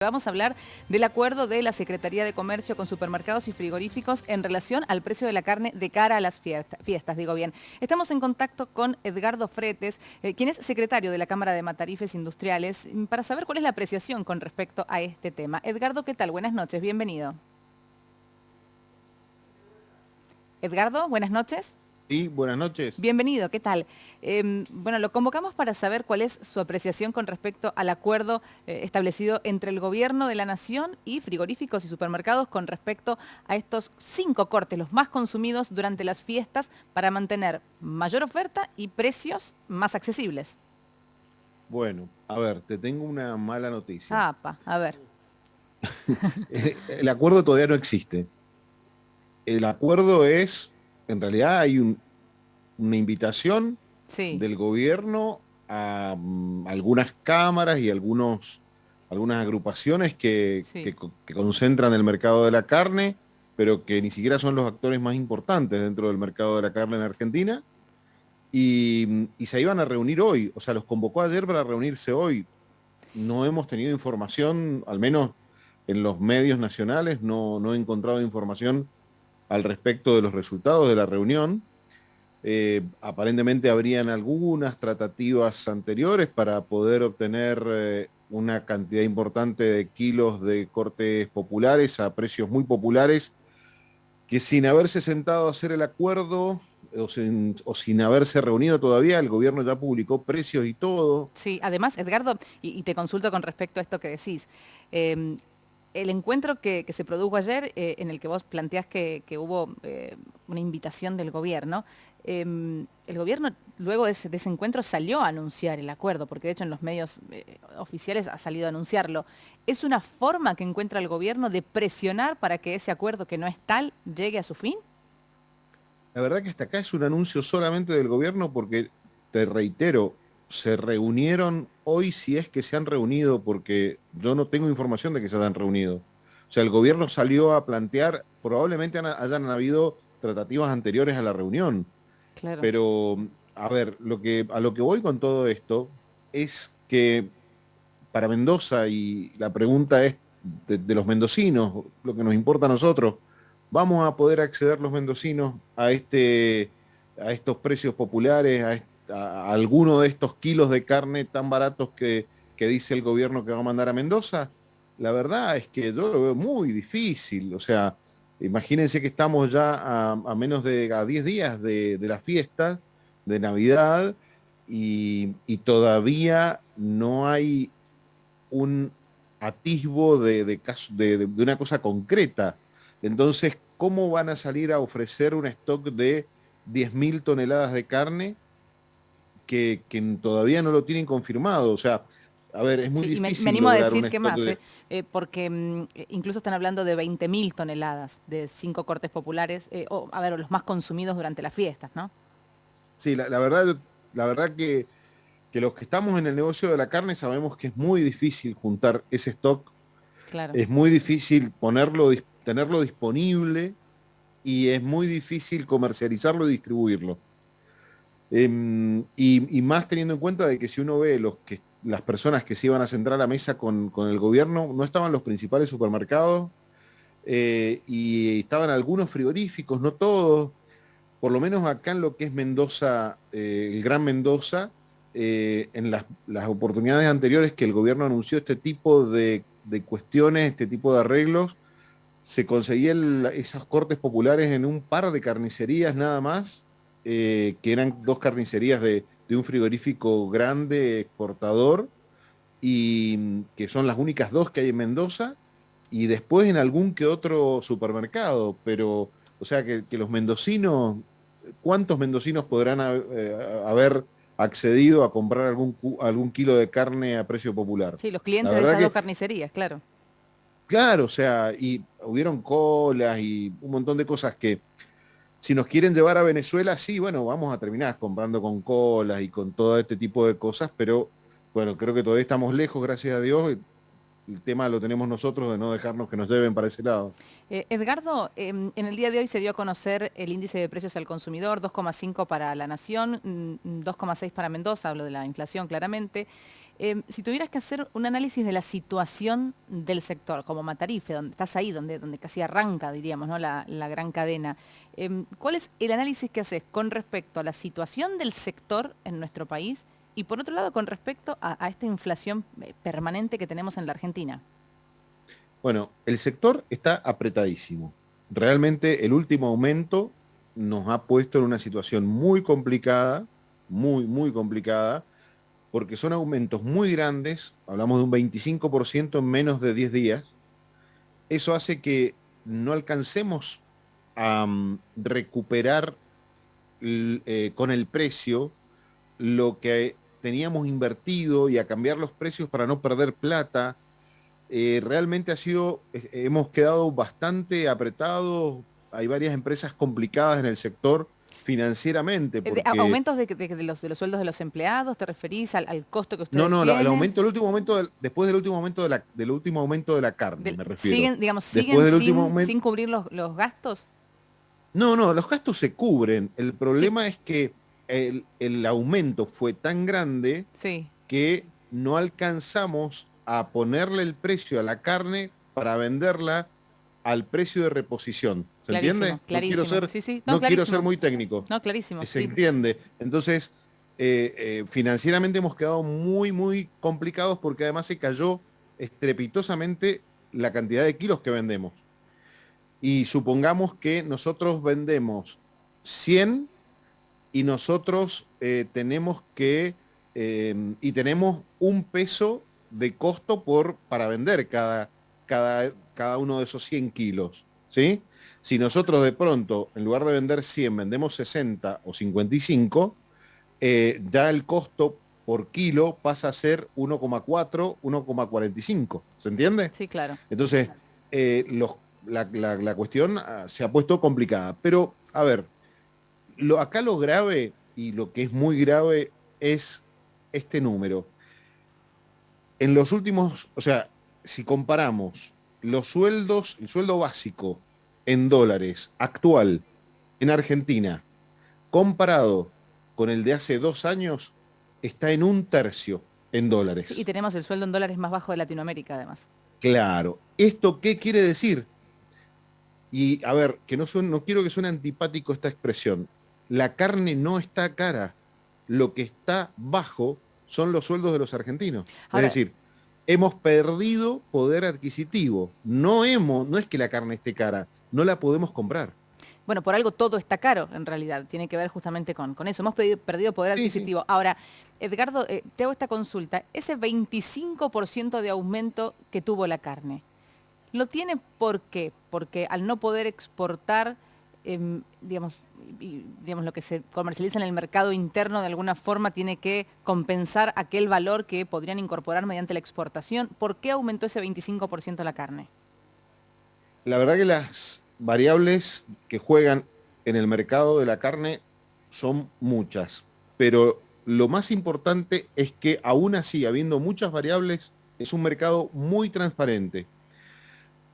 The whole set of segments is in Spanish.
Vamos a hablar del acuerdo de la Secretaría de Comercio con supermercados y frigoríficos en relación al precio de la carne de cara a las fiestas, digo bien. Estamos en contacto con Edgardo Fretes, quien es secretario de la Cámara de Matarifes Industriales, para saber cuál es la apreciación con respecto a este tema. Edgardo, ¿qué tal? Buenas noches, bienvenido. Edgardo, buenas noches. Sí, buenas noches. Bienvenido, ¿qué tal? Bueno, lo convocamos para saber cuál es su apreciación con respecto al acuerdo establecido entre el Gobierno de la Nación y frigoríficos y supermercados con respecto a estos 5 cortes, los más consumidos durante las fiestas, para mantener mayor oferta y precios más accesibles. Bueno, a ver, te tengo una mala noticia. A ver. El acuerdo todavía no existe. El acuerdo es, en realidad hay una invitación Sí, del gobierno a algunas cámaras y algunas agrupaciones sí. que concentran el mercado de la carne, pero que ni siquiera son los actores más importantes dentro del mercado de la carne en Argentina. Y se iban a reunir hoy, o sea, los convocó ayer para reunirse hoy. No hemos tenido información, al menos en los medios nacionales, no he encontrado información al respecto de los resultados de la reunión. Aparentemente habrían algunas tratativas anteriores para poder obtener una cantidad importante de kilos de cortes populares a precios muy populares, que sin haberse sentado a hacer el acuerdo o sin haberse reunido todavía, el gobierno ya publicó precios y todo. Sí, además, Edgardo, y te consulto con respecto a esto que decís. eh, el encuentro que se produjo ayer, en el que vos planteás que hubo una invitación del gobierno, el gobierno luego de ese encuentro salió a anunciar el acuerdo, porque de hecho en los medios oficiales ha salido a anunciarlo. ¿Es una forma que encuentra el gobierno de presionar para que ese acuerdo, que no es tal, llegue a su fin? La verdad que hasta acá es un anuncio solamente del gobierno porque, te reitero, se reunieron hoy, si es que se han reunido, porque yo no tengo información de que se hayan reunido. O sea, el gobierno salió a plantear, probablemente hayan habido tratativas anteriores a la reunión, Claro. pero a ver, a lo que voy con todo esto es que para Mendoza, y la pregunta es de los mendocinos, lo que nos importa a nosotros, ¿vamos a poder acceder los mendocinos a estos precios populares, a alguno de estos kilos de carne tan baratos que dice el gobierno que va a mandar a Mendoza? La verdad es que yo lo veo muy difícil. O sea, imagínense que estamos ya a menos de a 10 días de la fiesta de Navidad, y todavía no hay un atisbo de una cosa concreta. Entonces, ¿cómo van a salir a ofrecer un stock de 10.000 toneladas de carne que todavía no lo tienen confirmado? O sea, a ver, es muy Sí, y me difícil animo a lograr un decir que stock más, de... porque incluso están hablando de 20.000 toneladas de 5 cortes populares, o, a ver, los más consumidos durante las fiestas, ¿no? Sí, la verdad que los que estamos en el negocio de la carne sabemos que es muy difícil juntar ese stock, Claro. es muy difícil tenerlo disponible, y es muy difícil comercializarlo y distribuirlo. Y más teniendo en cuenta de que si uno ve las personas que se iban a sentar a la mesa con el gobierno, no estaban los principales supermercados, y estaban algunos frigoríficos, no todos. Por lo menos acá en lo que es Mendoza, el Gran Mendoza, en las oportunidades anteriores que el gobierno anunció este tipo de cuestiones, este tipo de arreglos, se conseguían esos cortes populares en un par de carnicerías nada más, que eran dos carnicerías de un frigorífico grande exportador, y que son las únicas dos que hay en Mendoza, y después en algún que otro supermercado. Pero, o sea, que los mendocinos, ¿cuántos mendocinos podrán haber accedido a comprar algún kilo de carne a precio popular? Sí, los La clientes de verdad esas dos que carnicerías, claro. claro, o sea, y hubieron colas y un montón de cosas que, si nos quieren llevar a Venezuela, sí, bueno, vamos a terminar comprando con colas y con todo este tipo de cosas, pero bueno, creo que todavía estamos lejos, gracias a Dios. El tema lo tenemos nosotros, de no dejarnos que nos lleven para ese lado. Edgardo, en el día de hoy se dio a conocer el índice de precios al consumidor, 2,5 para la Nación, 2,6 para Mendoza, hablo de la inflación claramente. Si tuvieras que hacer un análisis de la situación del sector, como Matarife, donde estás ahí, donde casi arranca, diríamos, ¿no? la gran cadena, ¿cuál es el análisis que haces con respecto a la situación del sector en nuestro país y por otro lado con respecto a esta inflación permanente que tenemos en la Argentina? Bueno, el sector está apretadísimo. Realmente el último aumento nos ha puesto en una situación muy complicada, muy complicada, porque son aumentos muy grandes, hablamos de un 25% en menos de 10 días. Eso hace que no alcancemos a recuperar con el precio lo que teníamos invertido y a cambiar los precios para no perder plata. Realmente hemos quedado bastante apretados, hay varias empresas complicadas en el sector financieramente, porque... ¿Aumentos de los sueldos de los empleados? ¿Te referís al costo que No, ustedes no, el tienen? aumento, el último aumento, después del último aumento del último aumento de la carne, me refiero. ¿Siguen, digamos, Después siguen del último aumento... sin cubrir los gastos? No, no, los gastos se cubren. El Sí, problema es que el aumento fue tan grande sí. que no alcanzamos a ponerle el precio a la carne para venderla al precio de reposición. ¿Se entiende? Clarísimo, clarísimo. Sí, sí, no, No quiero ser clarísimo. muy técnico. No, clarísimo, Se sí. entiende. Entonces, financieramente hemos quedado muy complicados porque además se cayó estrepitosamente la cantidad de kilos que vendemos. Y supongamos que nosotros vendemos 100 y nosotros tenemos un peso de costo para vender cada uno de esos 100 kilos, ¿sí? Si nosotros de pronto, en lugar de vender 100, vendemos 60 o 55, ya el costo por kilo pasa a ser 1,4, 1,45, ¿se entiende? Sí, claro. Entonces, la cuestión se ha puesto complicada. Pero, a ver, acá lo grave y lo que es muy grave es este número. En los últimos, o sea, si comparamos los sueldos, el sueldo básico en dólares actual en Argentina, comparado con el de hace 2 años, está en un tercio en Sí, dólares. y tenemos el sueldo en dólares más bajo de Latinoamérica, además. Claro. ¿Esto qué quiere decir? Y a ver, que no quiero que suene antipático esta expresión. La carne no está cara. Lo que está bajo son los sueldos de los argentinos. Es Ahora, decir, hemos perdido poder adquisitivo. No es que la carne esté cara, no la podemos comprar. bueno, por algo todo está caro, en realidad. Tiene que ver justamente con eso. Hemos perdido poder Sí, sí. adquisitivo. Ahora, Edgardo, te hago esta consulta. Ese 25% de aumento que tuvo la carne, ¿lo tiene por qué? Porque al no poder exportar, digamos, lo que se comercializa en el mercado interno de alguna forma tiene que compensar aquel valor que podrían incorporar mediante la exportación. ¿Por qué aumentó ese 25% la carne? La verdad que las variables que juegan en el mercado de la carne son muchas, pero lo más importante es que aún así, habiendo muchas variables, es un mercado muy transparente.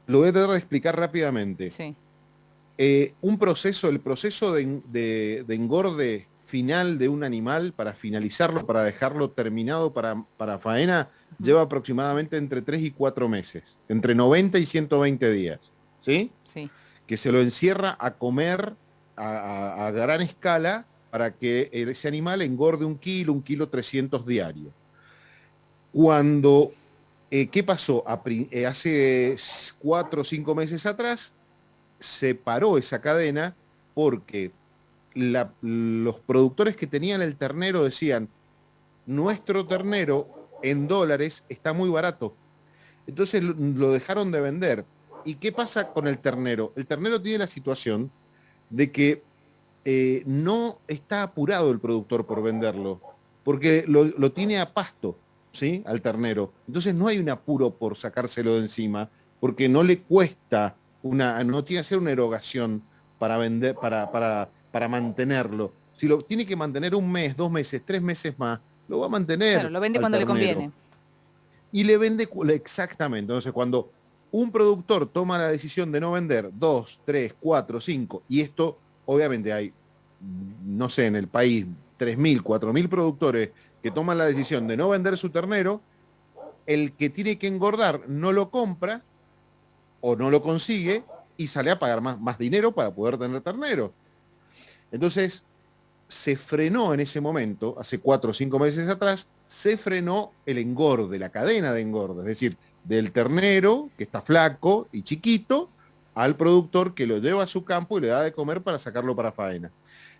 Lo voy a tratar de explicar rápidamente. Sí. El proceso de engorde final de un animal para finalizarlo, para dejarlo terminado para faena, lleva aproximadamente entre 3 y 4 meses, entre 90 y 120 días, ¿sí? Sí. Que se lo encierra a comer a gran escala para que ese animal engorde 1 kilo 300 diario. ¿Qué pasó? Hace 4 o 5 meses atrás, se paró esa cadena porque los productores que tenían el ternero decían, nuestro ternero en dólares está muy barato. Entonces lo dejaron de vender. ¿Y qué pasa con el ternero? El ternero tiene la situación de que no está apurado el productor por venderlo, porque lo tiene a pasto, ¿sí? Al ternero. Entonces no hay un apuro por sacárselo de encima, porque no le cuesta no tiene que hacer una erogación para vender, para mantenerlo. Si lo tiene que mantener 1 mes, 2 meses, 3 meses más, lo va a mantener Claro, lo vende al cuando le ternero. conviene. Y le vende exactamente. Entonces, cuando un productor toma la decisión de no vender 2, 3, 4, 5, y esto obviamente hay, no sé, en el país 3.000, 4.000 productores que toman la decisión de no vender su ternero, el que tiene que engordar no lo compra o no lo consigue y sale a pagar más dinero para poder tener ternero. Entonces, se frenó en ese momento, hace 4 o 5 meses atrás, se frenó el engorde, la cadena de engorde, es decir, del ternero, que está flaco y chiquito, al productor que lo lleva a su campo y le da de comer para sacarlo para faena.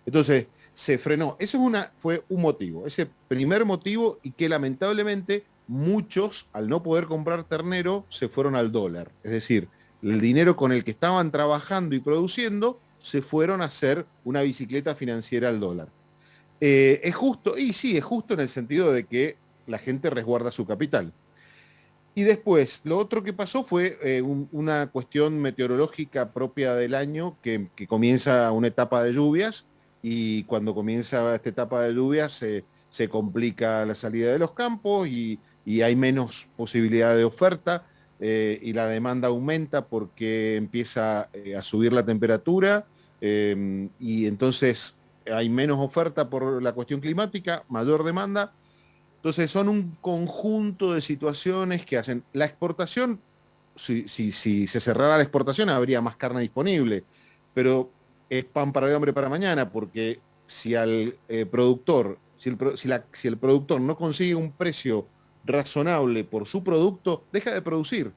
Entonces, se frenó. Eso fue un motivo, ese primer motivo, y que lamentablemente muchos, al no poder comprar ternero, se fueron al dólar. Es decir, el dinero con el que estaban trabajando y produciendo, se fueron a hacer una bicicleta financiera al dólar. ¿Es justo? Y sí, es justo en el sentido de que la gente resguarda su capital. Y después, lo otro que pasó fue una cuestión meteorológica propia del año, que comienza una etapa de lluvias, y cuando comienza esta etapa de lluvias se complica la salida de los campos y hay menos posibilidad de oferta, y la demanda aumenta porque empieza a subir la temperatura, y entonces hay menos oferta por la cuestión climática, mayor demanda. Entonces son un conjunto de situaciones que hacen la exportación. Si se cerrara la exportación habría más carne disponible, pero es pan para hoy, hambre para mañana, porque si al productor, si el productor no consigue un precio razonable por su producto, deja de producir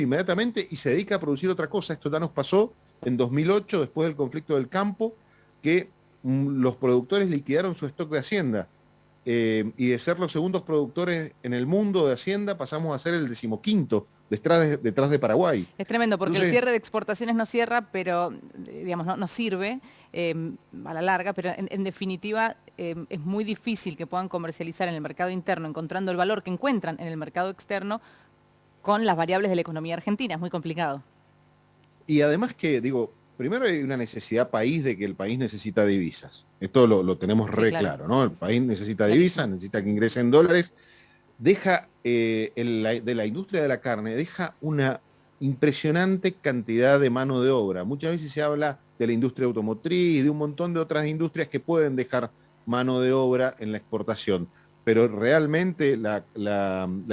inmediatamente y se dedica a producir otra cosa. Esto ya nos pasó en 2008, después del conflicto del campo, que los productores liquidaron su stock de hacienda. Y de ser los segundos productores en el mundo de hacienda pasamos a ser el 15º detrás de Paraguay. Es tremendo porque Entonces, el cierre de exportaciones no cierra, pero digamos, no sirve a la larga, pero en definitiva es muy difícil que puedan comercializar en el mercado interno encontrando el valor que encuentran en el mercado externo con las variables de la economía argentina. Es muy complicado. y además que, digo, primero hay una necesidad país de que el país necesita divisas. Esto lo tenemos Sí, re claro. claro, ¿no? El país necesita Clarísimo. divisas, necesita que ingresen dólares. Deja, de la industria de la carne, deja una impresionante cantidad de mano de obra. Muchas veces se habla de la industria automotriz y de un montón de otras industrias que pueden dejar mano de obra en la exportación, pero realmente la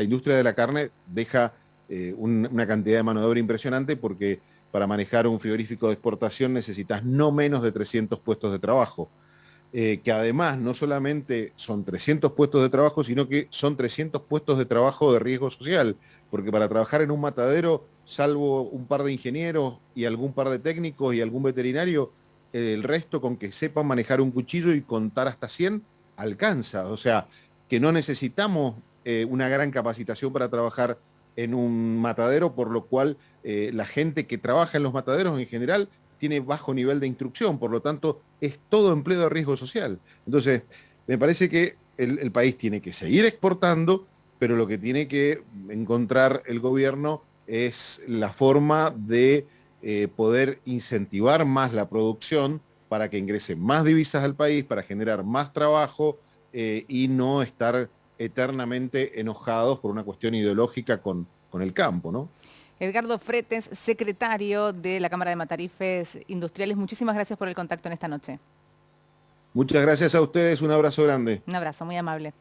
industria de la carne deja una cantidad de mano de obra impresionante, porque para manejar un frigorífico de exportación necesitas no menos de 300 puestos de trabajo. Que además no solamente son 300 puestos de trabajo, sino que son 300 puestos de trabajo de riesgo social, porque para trabajar en un matadero, salvo un par de ingenieros y algún par de técnicos y algún veterinario, el resto con que sepan manejar un cuchillo y contar hasta 100, alcanza. O sea, que no necesitamos una gran capacitación para trabajar en un matadero, por lo cual la gente que trabaja en los mataderos en general tiene bajo nivel de instrucción, por lo tanto es todo empleo de riesgo social. Entonces, me parece que el país tiene que seguir exportando, pero lo que tiene que encontrar el gobierno es la forma de poder incentivar más la producción para que ingresen más divisas al país, para generar más trabajo, y no estar eternamente enojados por una cuestión ideológica con el campo, ¿no? Edgardo Fretes, secretario de la Cámara de Matarifes Industriales, muchísimas gracias por el contacto en esta noche. Muchas gracias a ustedes, un abrazo grande. Un abrazo muy amable.